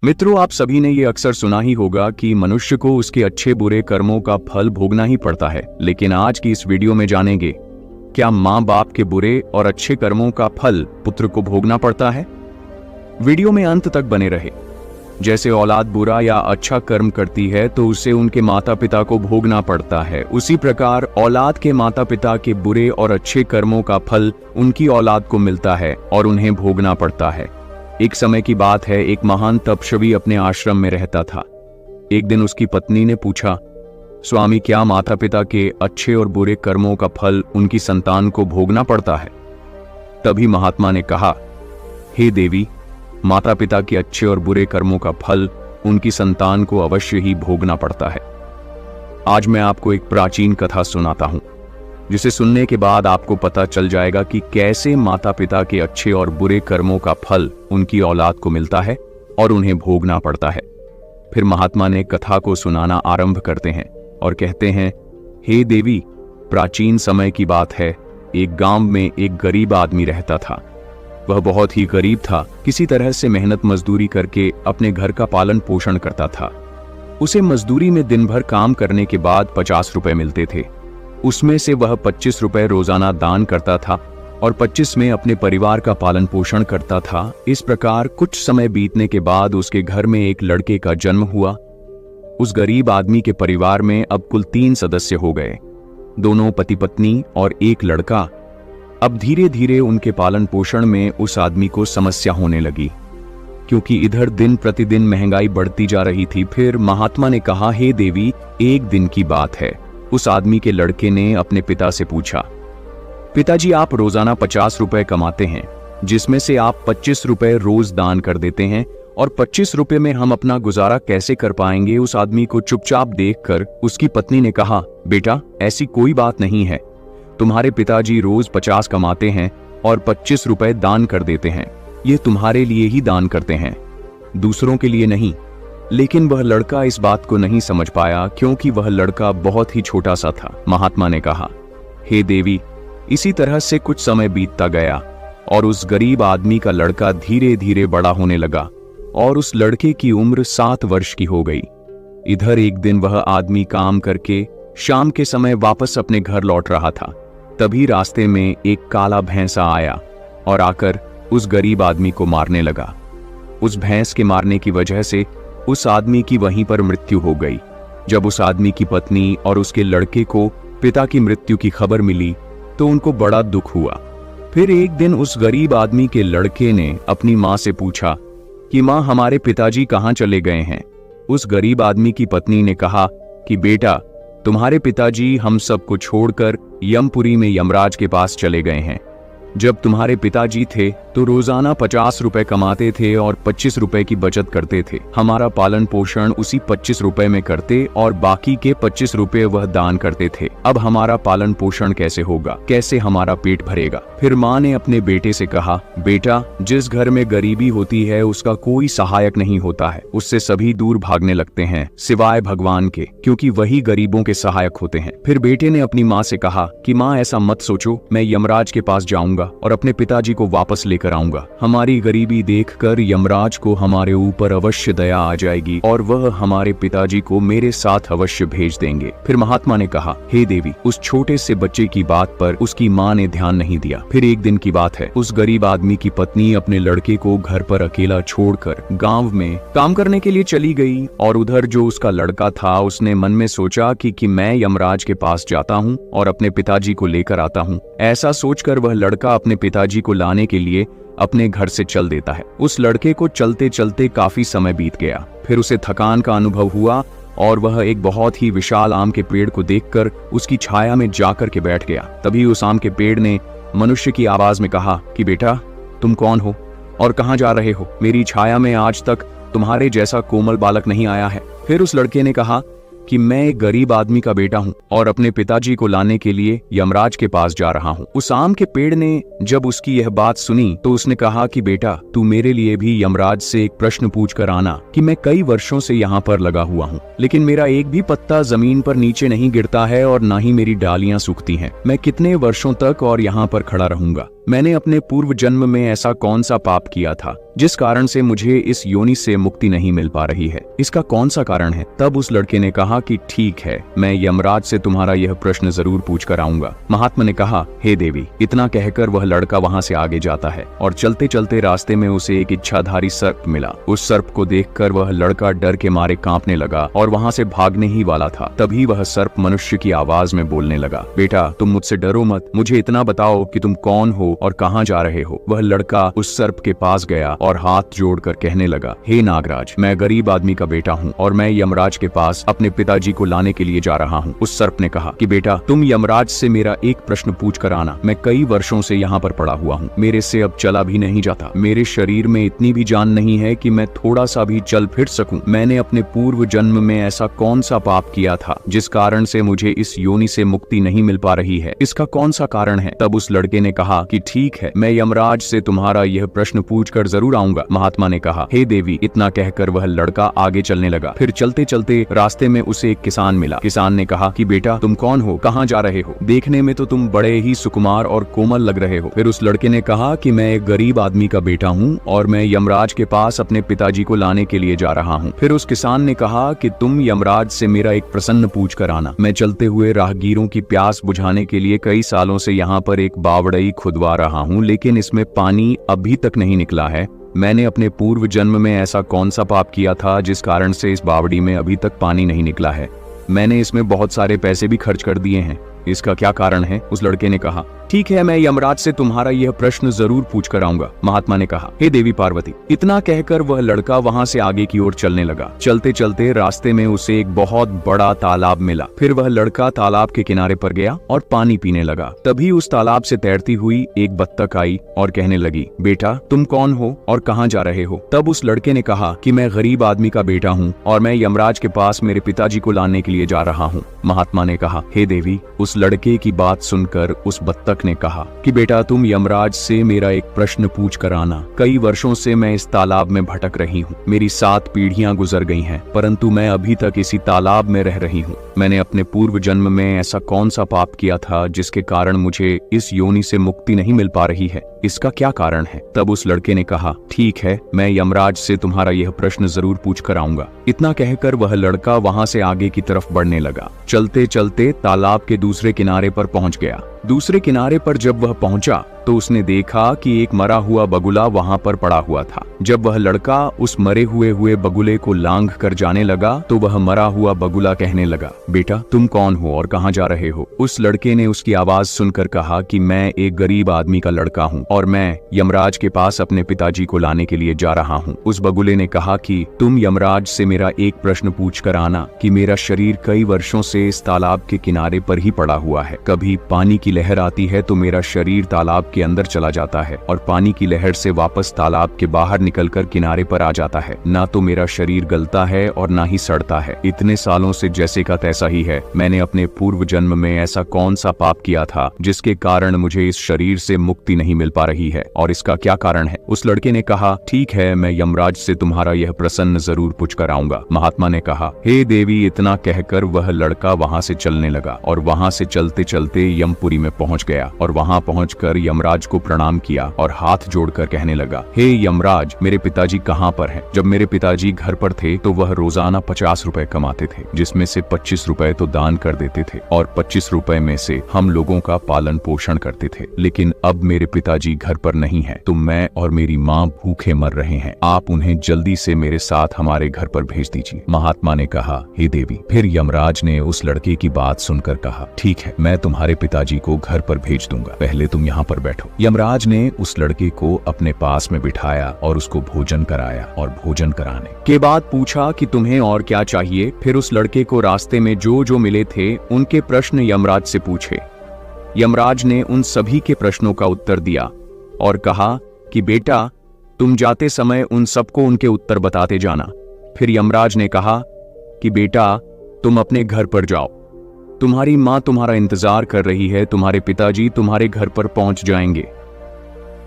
मित्रों, आप सभी ने ये अक्सर सुना ही होगा कि मनुष्य को उसके अच्छे बुरे कर्मों का फल भोगना ही पड़ता है। लेकिन आज की इस वीडियो में जानेंगे, क्या माँ बाप के बुरे और अच्छे कर्मों का फल पुत्र को भोगना पड़ता है। वीडियो में अंत तक बने रहे। जैसे औलाद बुरा या अच्छा कर्म करती है तो उसे उनके माता पिता को भोगना पड़ता है, उसी प्रकार औलाद के माता पिता के बुरे और अच्छे कर्मों का फल उनकी औलाद को मिलता है और उन्हें भोगना पड़ता है। एक समय की बात है, एक महान तपस्वी अपने आश्रम में रहता था। एक दिन उसकी पत्नी ने पूछा, स्वामी, क्या माता पिता के अच्छे और बुरे कर्मों का फल उनकी संतान को भोगना पड़ता है? तभी महात्मा ने कहा, हे देवी, माता पिता के अच्छे और बुरे कर्मों का फल उनकी संतान को अवश्य ही भोगना पड़ता है। आज मैं आपको एक प्राचीन कथा सुनाता हूं, जिसे सुनने के बाद आपको पता चल जाएगा कि कैसे माता पिता के अच्छे और बुरे कर्मों का फल उनकी औलाद को मिलता है और उन्हें भोगना पड़ता है। फिर महात्मा ने कथा को सुनाना आरंभ करते हैं और कहते हैं, हे देवी, प्राचीन समय की बात है, एक गांव में एक गरीब आदमी रहता था। वह बहुत ही गरीब था, किसी तरह से मेहनत मजदूरी करके अपने घर का पालन पोषण करता था। उसे मजदूरी में दिन भर काम करने के बाद 50 रुपए मिलते थे। उसमें से वह 25 रुपए रोजाना दान करता था और 25 में अपने परिवार का पालन पोषण करता था। इस प्रकार कुछ समय बीतने के बाद उसके घर में एक लड़के का जन्म हुआ। उस गरीब आदमी के परिवार में अब कुल 3 सदस्य हो गए, दोनों पति पत्नी और एक लड़का। अब धीरे धीरे उनके पालन पोषण में उस आदमी को समस्या होने लगी, क्योंकि इधर दिन प्रतिदिन महंगाई बढ़ती जा रही थी। फिर महात्मा ने कहा, हे देवी, एक दिन की बात है, उस आदमी के लड़के ने अपने पिता से पूछा, पिताजी, आप रोजाना 50 रुपए कमाते हैं, जिसमें से आप 25 रुपए रोज दान कर देते हैं, और 25 रुपए में हम अपना गुजारा कैसे कर पाएंगे? उस आदमी को चुपचाप देखकर उसकी पत्नी ने कहा, बेटा, ऐसी कोई बात नहीं है। तुम्हारे पिताजी रोज 50 कमाते हैं और 25 रुपए दान कर देते हैं। ये तुम्हारे लिए ही दान करते हैं, दूसरों के लिए नहीं। लेकिन वह लड़का इस बात को नहीं समझ पाया, क्योंकि वह लड़का बहुत ही छोटा सा था। महात्मा ने कहा, हे देवी, इसी तरह से कुछ समय बीतता गया और उस गरीब आदमी का लड़का धीरे धीरे बड़ा होने लगा और उस लड़के की उम्र 7 वर्ष की हो गई। इधर एक दिन वह आदमी काम करके शाम के समय वापस अपने घर लौट रहा था। तभी रास्ते में एक काला भैंसा आया और आकर उस गरीब आदमी को मारने लगा। उस भैंस के मारने की वजह से उस आदमी की वहीं पर मृत्यु हो गई। जब उस आदमी की पत्नी और उसके लड़के को पिता की मृत्यु की खबर मिली तो उनको बड़ा दुख हुआ। फिर एक दिन उस गरीब आदमी के लड़के ने अपनी माँ से पूछा कि माँ, हमारे पिताजी कहाँ चले गए हैं? उस गरीब आदमी की पत्नी ने कहा कि बेटा, तुम्हारे पिताजी हम सबको छोड़कर यमपुरी में यमराज के पास चले गए हैं। जब तुम्हारे पिताजी थे तो रोजाना 50 रुपए कमाते थे और 25 रुपए की बचत करते थे। हमारा पालन पोषण उसी 25 रुपए में करते और बाकी के 25 रुपए वह दान करते थे। अब हमारा पालन पोषण कैसे होगा? कैसे हमारा पेट भरेगा? फिर माँ ने अपने बेटे से कहा, बेटा, जिस घर में गरीबी होती है उसका कोई सहायक नहीं होता है, उससे सभी दूर भागने लगते हैं सिवाय भगवान के, क्योंकि वही गरीबों के सहायक होते हैं। फिर बेटे ने अपनी माँ से कहा कि माँ, ऐसा मत सोचो, मैं यमराज के पास जाऊंगा और अपने पिताजी को वापस लेकर आऊंगा। हमारी गरीबी देखकर यमराज को हमारे ऊपर अवश्य दया आ जाएगी और वह हमारे पिताजी को मेरे साथ अवश्य भेज देंगे। फिर महात्मा ने कहा, हे देवी, उस छोटे से बच्चे की बात पर उसकी माँ ने ध्यान नहीं दिया। फिर एक दिन की बात है, उस गरीब आदमी की पत्नी अपने लड़के को घर पर अकेला छोड़कर गांव में काम करने के लिए चली गई और उधर जो उसका लड़का था उसने मन में सोचा कि मैं यमराज के पास जाता हूँ और अपने पिताजी को लेकर आता हूँ। ऐसा सोचकर वह लड़का अपने पिताजी को लाने के लिए अपने घर से चल देता है। उस लड़के को चलते चलते काफी समय बीत गया। फिर उसे थकान का अनुभव हुआ और वह एक बहुत ही विशाल आम के पेड़ को देखकर उसकी छाया में जाकर के बैठ गया। तभी उस आम के पेड़ ने मनुष्य की आवाज में कहा कि बेटा, तुम कौन हो और कहाँ जा रहे हो? मेरी छाया में आज तक तुम्हारे जैसा कोमल बालक नहीं आया है। फिर उस लड़के ने कहा कि मैं एक गरीब आदमी का बेटा हूँ और अपने पिताजी को लाने के लिए यमराज के पास जा रहा हूँ। उस आम के पेड़ ने जब उसकी यह बात सुनी तो उसने कहा कि बेटा, तू मेरे लिए भी यमराज से एक प्रश्न पूछ कर आना कि मैं कई वर्षों से यहाँ पर लगा हुआ हूँ, लेकिन मेरा एक भी पत्ता जमीन पर नीचे नहीं गिरता है और न ही मेरी डालियां सूखती हैं। मैं कितने वर्षों तक और यहाँ पर खड़ा रहूंगा? मैंने अपने पूर्व जन्म में ऐसा कौन सा पाप किया था जिस कारण से मुझे इस योनि से मुक्ति नहीं मिल पा रही है? इसका कौन सा कारण है? तब उस लड़के ने कहा कि ठीक है, मैं यमराज से तुम्हारा यह प्रश्न जरूर पूछ कर आऊंगा। महात्मा ने कहा, हे देवी। इतना कहकर वह लड़का वहां से आगे जाता है और चलते चलते रास्ते में उसे एक इच्छाधारी सर्प मिला। उस सर्प को देखकर वह लड़का डर के मारे कांपने लगा और वहां से भागने ही वाला था। तभी वह सर्प मनुष्य की आवाज में बोलने लगा, बेटा तुम मुझसे डरो मत, मुझे इतना बताओ कि तुम कौन हो और कहाँ जा रहे हो। वह लड़का उस सर्प के पास गया और हाथ जोड़कर कहने लगा, हे नागराज, मैं गरीब आदमी का बेटा हूँ और मैं यमराज के पास अपने पिताजी को लाने के लिए जा रहा हूँ। उस सर्प ने कहा कि बेटा तुम यमराज से मेरा एक प्रश्न पूछ कर आना। मैं कई वर्षों से यहाँ पर पड़ा हुआ हूँ, मेरे से अब चला भी नहीं जाता। मेरे शरीर में इतनी भी जान नहीं है कि मैं थोड़ा सा भी चल फिर सकूं। मैंने अपने पूर्व जन्म में ऐसा कौन सा पाप किया था जिस कारण से मुझे इस योनि से मुक्ति नहीं मिल पा रही है? इसका कौन सा कारण है? तब उस लड़के ने कहा कि ठीक है, मैं यमराज से तुम्हारा यह प्रश्न पूछ कर जरूर आऊंगा। महात्मा ने कहा, हे देवी। इतना कहकर वह लड़का आगे चलने लगा। फिर चलते चलते रास्ते में उसे एक किसान मिला। किसान ने कहा कि बेटा तुम कौन हो, कहाँ जा रहे हो? देखने में तो तुम बड़े ही सुकुमार और कोमल लग रहे हो। फिर उस लड़के ने कहा कि मैं एक गरीब आदमी का बेटा हूँ और मैं यमराज के पास अपने पिताजी को लाने के लिए जा रहा हूँ। फिर उस किसान ने कहा कि तुम यमराज से मेरा एक प्रश्न पूछ कर आना। मैं चलते हुए राहगीरों की प्यास बुझाने के लिए कई सालों से यहाँ पर एक बावड़ई खुदवा रहा हूँ, लेकिन इसमें पानी अभी तक नहीं निकला है। मैंने अपने पूर्व जन्म में ऐसा कौन सा पाप किया था जिस कारण से इस बावड़ी में अभी तक पानी नहीं निकला है? मैंने इसमें बहुत सारे पैसे भी खर्च कर दिए हैं, इसका क्या कारण है? उस लड़के ने कहा, ठीक है, मैं यमराज से तुम्हारा यह प्रश्न जरूर पूछ कर आऊंगा। महात्मा ने कहा, हे देवी पार्वती। इतना कहकर वह लड़का वहां से आगे की ओर चलने लगा। चलते चलते रास्ते में उसे एक बहुत बड़ा तालाब मिला। फिर वह लड़का तालाब के किनारे पर गया और पानी पीने लगा। तभी उस तालाब से तैरती हुई एक बत्तख आई और कहने लगी, बेटा तुम कौन हो और कहाँ जा रहे हो? तब उस लड़के ने कहा कि मैं गरीब आदमी का बेटा हूँ और मैं यमराज के पास मेरे पिताजी को लाने के लिए जा रहा हूँ। महात्मा ने कहा, हे देवी। उस लड़के की बात सुनकर उस बत्तख ने कहा कि बेटा तुम यमराज से मेरा एक प्रश्न पूछ कर आना। कई वर्षों से मैं इस तालाब में भटक रही हूँ। मेरी 7 पीढ़ियां गुजर गई हैं, परंतु मैं अभी तक इसी तालाब में रह रही हूँ। मैंने अपने पूर्व जन्म में ऐसा कौन सा पाप किया था जिसके कारण मुझे इस योनि से मुक्ति नहीं मिल पा रही है? इसका क्या कारण है? तब उस लड़के ने कहा, ठीक है, मैं यमराज से तुम्हारा यह प्रश्न जरूर पूछ कर आऊंगा। इतना कहकर वह लड़का वहां से आगे की तरफ बढ़ने लगा। चलते चलते तालाब के दूसरे किनारे पर पहुंच गया। दूसरे किनारे पर जब वह पहुंचा तो उसने देखा कि एक मरा हुआ बगुला वहां पर पड़ा हुआ था। जब वह लड़का उस मरे हुए बगुले को लांघ कर जाने लगा तो वह मरा हुआ बगुला कहने लगा, बेटा तुम कौन हो और कहाँ जा रहे हो? उस लड़के ने उसकी आवाज सुनकर कहा कि मैं एक गरीब आदमी का लड़का हूँ और मैं यमराज के पास अपने पिताजी को लाने के लिए जा रहा हूँ। उस बगुले ने कहा कि तुम यमराज से मेरा एक प्रश्न पूछ कर आना कि मेरा शरीर कई वर्षों से इस तालाब के किनारे पर ही पड़ा हुआ है। कभी पानी की लहर आती है तो मेरा शरीर तालाब के अंदर चला जाता है और पानी की लहर से वापस तालाब के बाहर निकलकर किनारे पर आ जाता है। ना तो मेरा शरीर गलता है और ना ही सड़ता है। इतने सालों से जैसे का तैसा ही है। मैंने अपने पूर्व जन्म में ऐसा कौन सा पाप किया था जिसके कारण मुझे इस शरीर से मुक्ति नहीं मिल पा रही है और इसका क्या कारण है? उस लड़के ने कहा, ठीक है, मैं यमराज से तुम्हारा यह प्रश्न जरूर पूछ कर आऊंगा। महात्मा ने कहा, हे देवी। इतना कहकर वह लड़का वहां से चलने लगा और वहां से चलते चलते यमपुरी में पहुंच गया और वहां पहुंचकर यमराज को प्रणाम किया और हाथ जोड़कर कहने लगा, हे यमराज, मेरे पिताजी कहाँ पर हैं? जब मेरे पिताजी घर पर थे तो वह रोजाना 50 रुपए कमाते थे, जिसमें से 25 रुपए तो दान कर देते थे और 25 रुपए में से हम लोगों का पालन पोषण करते थे। लेकिन अब मेरे पिताजी घर पर नहीं है तो मैं और मेरी माँ भूखे मर रहे हैं। आप उन्हें जल्दी से मेरे साथ हमारे घर पर भेज दीजिए। महात्मा ने कहा, हे देवी। फिर यमराज ने उस लड़के की बात सुनकर कहा, ठीक है, मैं तुम्हारे पिताजी को घर पर भेज दूंगा, पहले तुम यहाँ पर बैठो। यमराज ने उस लड़के को अपने पास में बिठाया और उसको भोजन कराया और भोजन कराने के बाद पूछा कि तुम्हें और क्या चाहिए। फिर उस लड़के को रास्ते में जो मिले थे उनके प्रश्न यमराज से पूछे। यमराज ने उन सभी के प्रश्नों का उत्तर दिया और कहा कि बेटा तुम जाते समय उन सबको उनके उत्तर बताते जाना। फिर यमराज ने कहा कि बेटा तुम अपने घर पर जाओ, तुम्हारी माँ तुम्हारा इंतजार कर रही है, तुम्हारे पिताजी तुम्हारे घर पर पहुंच जाएंगे।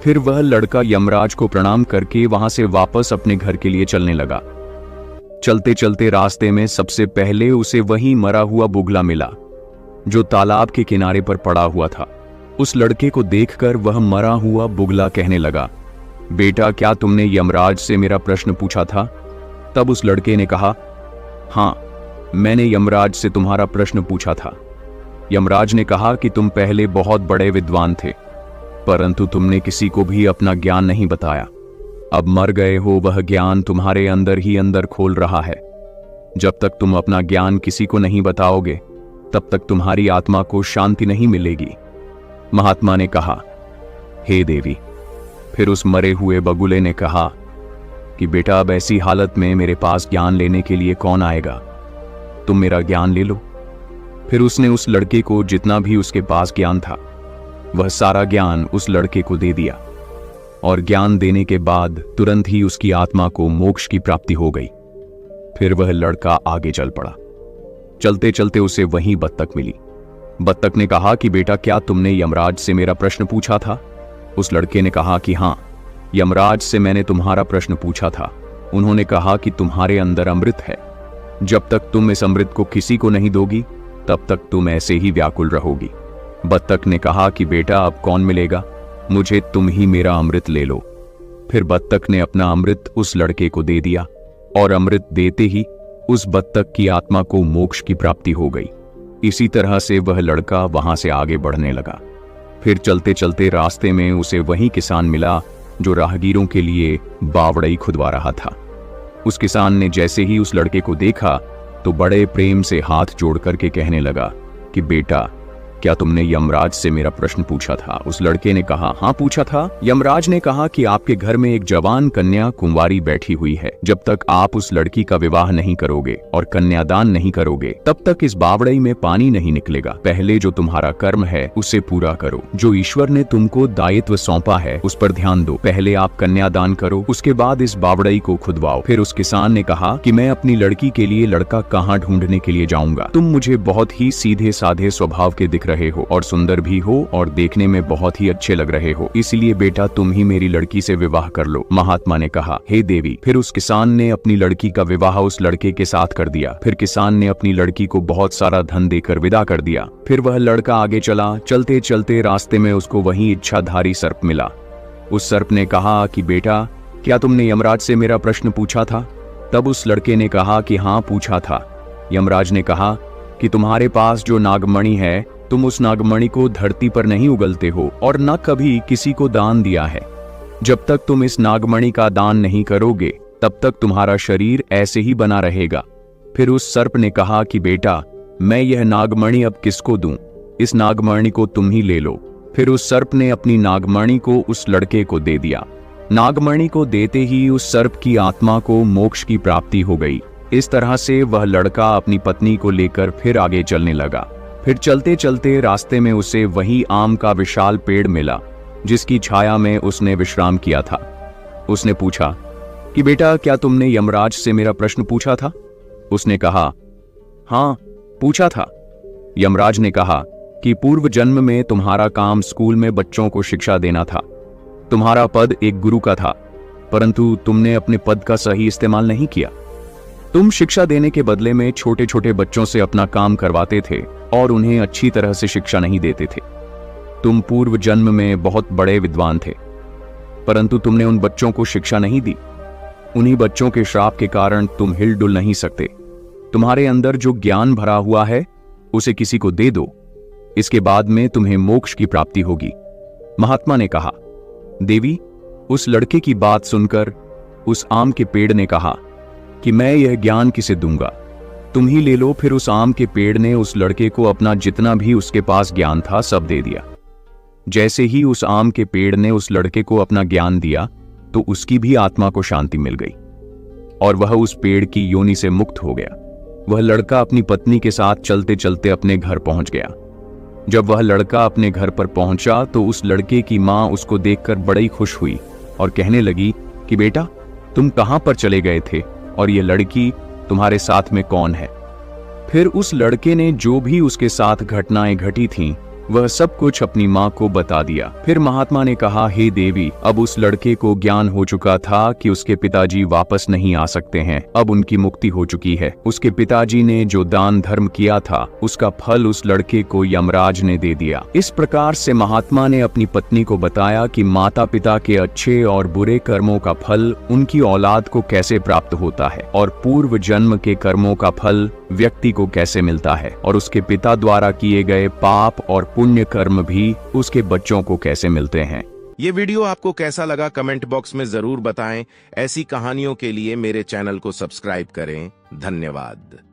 फिर वह लड़का यमराज को प्रणाम करके वहां से वापस अपने घर के लिए चलने लगा। चलते चलते रास्ते में सबसे पहले उसे वही मरा हुआ बुगला मिला जो तालाब के किनारे पर पड़ा हुआ था। उस लड़के को देखकर वह मरा हुआ बुगला कहने लगा, बेटा क्या तुमने यमराज से मेरा प्रश्न पूछा था? तब उस लड़के ने कहा, हाँ, मैंने यमराज से तुम्हारा प्रश्न पूछा था। यमराज ने कहा कि तुम पहले बहुत बड़े विद्वान थे, परंतु तुमने किसी को भी अपना ज्ञान नहीं बताया। अब मर गए हो, वह ज्ञान तुम्हारे अंदर ही अंदर खोल रहा है। जब तक तुम अपना ज्ञान किसी को नहीं बताओगे, तब तक तुम्हारी आत्मा को शांति नहीं मिलेगी। महात्मा ने कहा, हे देवी। फिर उस मरे हुए बगुले ने कहा कि बेटा अब ऐसी हालत में मेरे पास ज्ञान लेने के लिए कौन आएगा, तुम मेरा ज्ञान ले लो। फिर उसने उस लड़के को जितना भी उसके पास ज्ञान था, वह सारा ज्ञान उस लड़के को दे दिया, और ज्ञान देने के बाद तुरंत ही उसकी आत्मा को मोक्ष की प्राप्ति हो गई। फिर वह लड़का आगे चल पड़ा। चलते चलते उसे वहीं बत्तख मिली। बत्तख ने कहा कि बेटा क्या तुमने यमराज से मेरा प्रश्न पूछा था? उस लड़के ने कहा कि हाँ, यमराज से मैंने तुम्हारा प्रश्न पूछा था। उन्होंने कहा कि तुम्हारे अंदर अमृत है, जब तक तुम इस अमृत को किसी को नहीं दोगी तब तक तुम ऐसे ही व्याकुल रहोगी। बत्तख ने कहा कि बेटा अब कौन मिलेगा, मुझे तुम ही मेरा अमृत ले लो। फिर बत्तख ने अपना अमृत उस लड़के को दे दिया, और अमृत देते ही उस बत्तख की आत्मा को मोक्ष की प्राप्ति हो गई। इसी तरह से वह लड़का वहां से आगे बढ़ने लगा। फिर चलते चलते रास्ते में उसे वही किसान मिला जो राहगीरों के लिए बावड़ई खुदवा रहा था। उस किसान ने जैसे ही उस लड़के को देखा तो बड़े प्रेम से हाथ जोड़ करके कहने लगा कि बेटा क्या तुमने यमराज से मेरा प्रश्न पूछा था? उस लड़के ने कहा, हाँ पूछा था। यमराज ने कहा कि आपके घर में एक जवान कन्या कुंवारी बैठी हुई है। जब तक आप उस लड़की का विवाह नहीं करोगे और कन्यादान नहीं करोगे, तब तक इस बावड़ई में पानी नहीं निकलेगा। पहले जो तुम्हारा कर्म है उसे पूरा करो। जो ईश्वर ने तुमको दायित्व सौंपा है उस पर ध्यान दो। पहले आप कन्यादान करो, उसके बाद इस बावड़ई को खुदवाओ। फिर उस किसान ने कहा कि मैं अपनी लड़की के लिए लड़का कहाँ ढूंढने के लिए जाऊंगा? तुम मुझे बहुत ही सीधे साधे स्वभाव के दिख रहे हो और सुंदर भी हो और देखने में बहुत ही अच्छे लग रहे हो, इसलिए बेटा तुम ही मेरी लड़की से विवाह कर लो। महात्मा ने कहा, हे देवी। फिर उस किसान ने अपनी लड़की का विवाह उस लड़के के साथ कर दिया। फिर किसान ने अपनी लड़की को बहुत सारा धन देकर विदा कर दिया। फिर वह लड़का आगे चला। चलते चलते रास्ते में उसको वही इच्छाधारी सर्प मिला। उस सर्प ने कहा कि बेटा क्या तुमने यमराज से मेरा प्रश्न पूछा था? तब उस लड़के ने कहा कि हाँ पूछा था। यमराज ने कहा कि तुम्हारे पास जो नागमणि है, तुम उस नागमणि को धरती पर नहीं उगलते हो और न कभी किसी को दान दिया है। जब तक तुम इस नागमणि का दान नहीं करोगे तब तक तुम्हारा शरीर ऐसे ही बना रहेगा। फिर उस सर्प ने कहा कि बेटा मैं यह नागमणि अब किसको दूं? इस नागमणि को तुम ही ले लो। फिर उस सर्प ने अपनी नागमणि को उस लड़के को दे दिया। नागमणि को देते ही उस सर्प की आत्मा को मोक्ष की प्राप्ति हो गई। इस तरह से वह लड़का अपनी पत्नी को लेकर फिर आगे चलने लगा। फिर चलते चलते रास्ते में उसे वही आम का विशाल पेड़ मिला जिसकी छाया में उसने विश्राम किया था। उसने पूछा कि बेटा क्या तुमने यमराज से मेरा प्रश्न पूछा था? उसने कहा, हाँ पूछा था। यमराज ने कहा कि पूर्व जन्म में तुम्हारा काम स्कूल में बच्चों को शिक्षा देना था। तुम्हारा पद एक गुरु का था, परंतु तुमने अपने पद का सही इस्तेमाल नहीं किया। तुम शिक्षा देने के बदले में छोटे छोटे बच्चों से अपना काम करवाते थे और उन्हें अच्छी तरह से शिक्षा नहीं देते थे। तुम पूर्व जन्म में बहुत बड़े विद्वान थे, परंतु तुमने उन बच्चों को शिक्षा नहीं दी। उन्हीं बच्चों के श्राप के कारण तुम हिलडुल नहीं सकते। तुम्हारे अंदर जो ज्ञान भरा हुआ है उसे किसी को दे दो, इसके बाद में तुम्हें मोक्ष की प्राप्ति होगी। महात्मा ने कहा, देवी उस लड़के की बात सुनकर उस आम के पेड़ ने कहा कि मैं यह ज्ञान किसे दूंगा, तुम ही ले लो। फिर उस आम के पेड़ ने उस लड़के को अपना जितना भी उसके पास ज्ञान था सब दे दिया। जैसे ही उस आम के पेड़ ने उस लड़के को अपना ज्ञान दिया तो उसकी भी आत्मा को शांति मिल गई और वह उस पेड़ की योनि से मुक्त हो गया। वह लड़का अपनी पत्नी के साथ चलते चलते अपने घर पहुंच गया। जब वह लड़का अपने घर पर पहुंचा तो उस लड़के की मां उसको देखकर बड़ी खुश हुई और कहने लगी कि बेटा तुम कहां पर चले गए थे और ये लड़की तुम्हारे साथ में कौन है? फिर उस लड़के ने जो भी उसके साथ घटनाएं घटी थीं वह सब कुछ अपनी माँ को बता दिया। फिर महात्मा ने कहा, हे देवी, अब उस लड़के को ज्ञान हो चुका था कि उसके पिताजी वापस नहीं आ सकते हैं। अब उनकी मुक्ति हो चुकी है। उसके पिताजी ने जो दान धर्म किया था उसका फल उस लड़के को यमराज ने दे दिया। इस प्रकार से महात्मा ने अपनी पत्नी को बताया कि माता पिता के अच्छे और बुरे कर्मों का फल उनकी औलाद को कैसे प्राप्त होता है और पूर्व जन्म के कर्मों का फल व्यक्ति को कैसे मिलता है और उसके पिता द्वारा किए गए पाप और पुण्य कर्म भी उसके बच्चों को कैसे मिलते हैं। ये वीडियो आपको कैसा लगा कमेंट बॉक्स में जरूर बताएं। ऐसी कहानियों के लिए मेरे चैनल को सब्सक्राइब करें। धन्यवाद।